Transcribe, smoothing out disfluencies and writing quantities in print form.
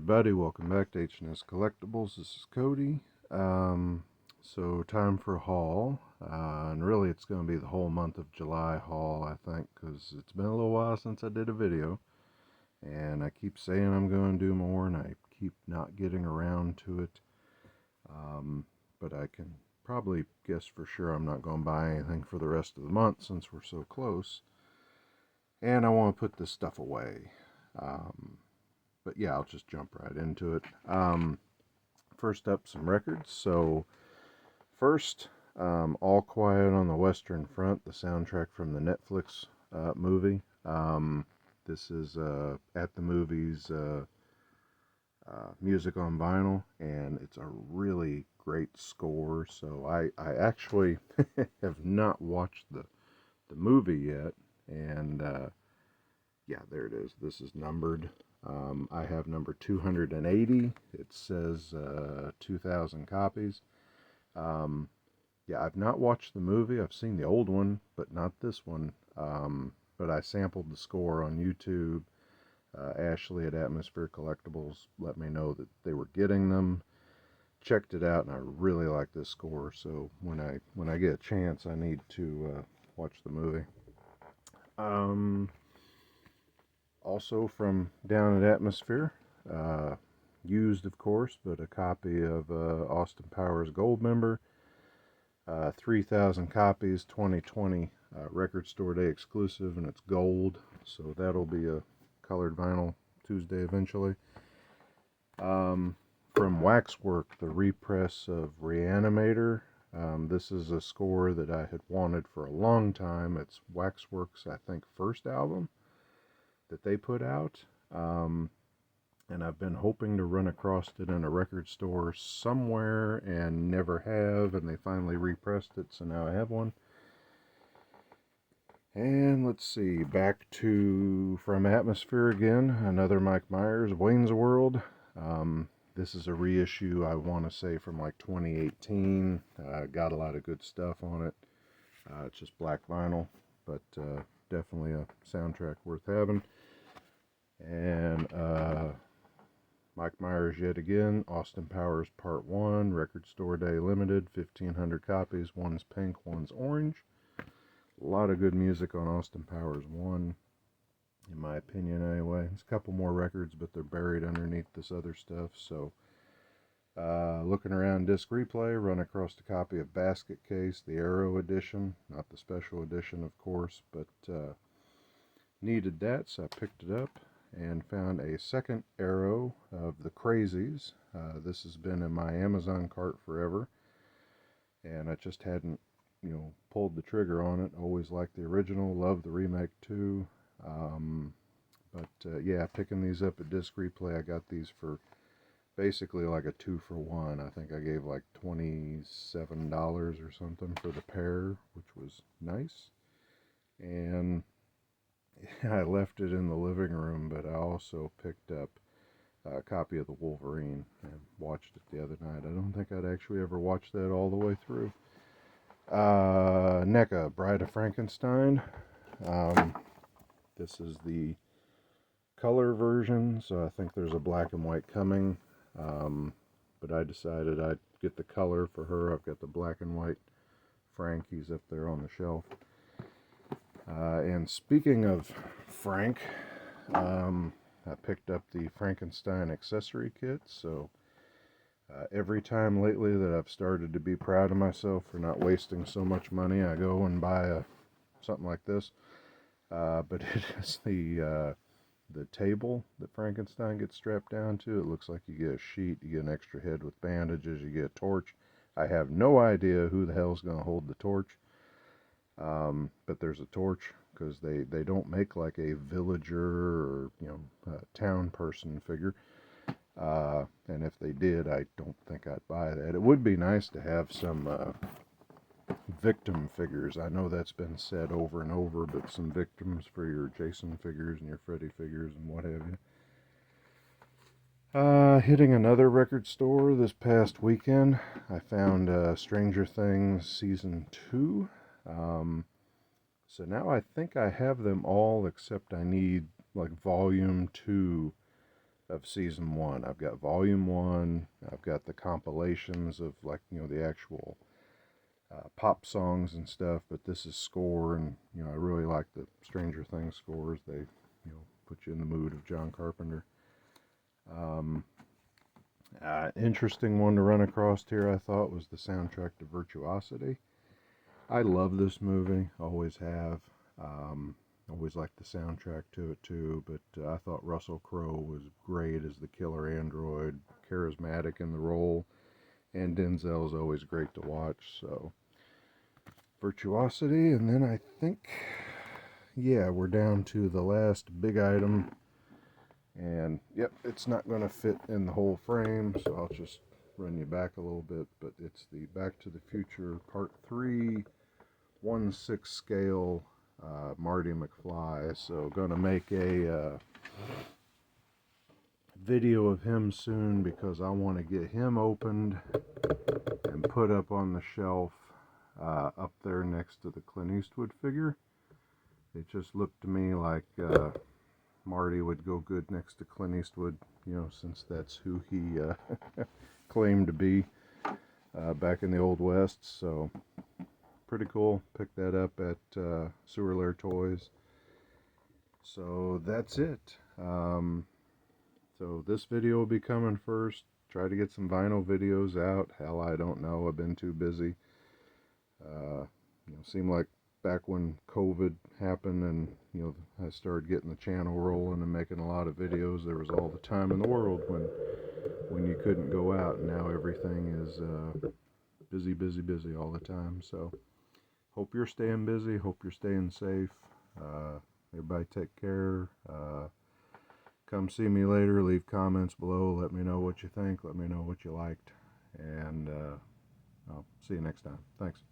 everybody, welcome back to H&S Collectibles. This is Cody. So time for a haul, and really it's going to be the whole month of July haul, I think, because it's been a little while since I did a video, and I keep saying I'm going to do more, and I keep not getting around to it. But I can probably guess for sure I'm not going to buy anything for the rest of the month since we're so close, and I want to put this stuff away. But yeah, I'll just jump right into it. First up, some records. So first, All Quiet on the Western Front, the soundtrack from the Netflix movie. This is At the Movies music on vinyl, and it's a really great score. So I actually have not watched the movie yet, and yeah, there it is. This is numbered. I have number 280. It says 2,000 copies. Yeah, I've not watched the movie. I've seen the old one, but not this one. But I sampled the score on YouTube. Ashley at Atmosphere Collectibles let me know that they were getting them. Checked it out, and I really like this score. So when I get a chance, I need to watch the movie. Also from down at Atmosphere, used of course, but a copy of Austin Powers Goldmember, 3,000 copies, 2020 Record Store Day exclusive, and it's gold, so that'll be a colored vinyl Tuesday eventually. From Waxwork, the repress of Reanimator. This is a score that I had wanted for a long time. It's Waxwork's, I think, first album that they put out, and I've been hoping to run across it in a record store somewhere and never have, and they finally repressed it, so now I have one. And let's see, back to from Atmosphere again, another Mike Myers, Wayne's World. This is a reissue, I want to say, from like 2018. Got a lot of good stuff on it. It's just black vinyl, but definitely a soundtrack worth having. And Mike Myers yet again, Austin Powers Part 1, Record Store Day Limited, 1,500 copies, one's pink, one's orange. A lot of good music on Austin Powers 1, in my opinion anyway. There's a couple more records, but they're buried underneath this other stuff. So looking around disc replay, run across a copy of Basket Case, the Arrow edition, not the special edition of course, but needed that, so I picked it up and found a second Arrow of the Crazies. This has been in my Amazon cart forever, and I just hadn't, pulled the trigger on it. Always liked the original, love the remake too. Yeah, picking these up at Disc Replay, I got these for basically like a 2-for-1. I think I gave like $27 or something for the pair, which was nice. And I left it in the living room, but I also picked up a copy of the Wolverine and watched it the other night. I don't think I'd actually ever watched that all the way through. NECA, Bride of Frankenstein. This is the color version, so I think there's a black and white coming. But I decided I'd get the color for her. I've got the black and white Frank. He's up there on the shelf. And speaking of Frank, I picked up the Frankenstein accessory kit, so every time lately that I've started to be proud of myself for not wasting so much money, I go and buy something like this. But it is the table that Frankenstein gets strapped down to. It looks like you get a sheet, you get an extra head with bandages, you get a torch. I have no idea who the hell's going to hold the torch. But there's a torch, because they don't make like a villager or town person figure, and if they did, I don't think I'd buy that. It would be nice to have some victim figures. I know that's been said over and over, but some victims for your Jason figures and your Freddy figures and what have you. Hitting another record store this past weekend, I found Stranger Things Season 2. So now I think I have them all, except I need like Volume 2 of season 1. I've got volume 1. I've got the compilations of, like, the actual pop songs and stuff, but this is score, and I really like the Stranger Things scores. They put you in the mood of John Carpenter. Interesting one to run across here, I thought, was the soundtrack to Virtuosity. I love this movie, always have. Always liked the soundtrack to it too, but I thought Russell Crowe was great as the killer android, charismatic in the role, and Denzel's always great to watch. So Virtuosity, and then I think, yeah, we're down to the last big item, and yep, it's not going to fit in the whole frame, so I'll just run you back a little bit, but it's the Back to the Future Part 3 1/6 scale Marty McFly. So gonna make a video of him soon, because I want to get him opened and put up on the shelf up there next to the Clint Eastwood figure. It just looked to me like Marty would go good next to Clint Eastwood, since that's who he claimed to be back in the Old West. So pretty cool. Picked that up at Sewer Lair Toys. So that's it. So this video will be coming first. Try to get some vinyl videos out. Hell, I don't know. I've been too busy. Seemed like back when COVID happened and I started getting the channel rolling and making a lot of videos, there was all the time in the world when you couldn't go out, and now everything is busy, busy, busy all the time. So hope you're staying busy. Hope you're staying safe. Everybody take care. Come see me later. Leave comments below. Let me know what you think. Let me know what you liked. And I'll see you next time. Thanks.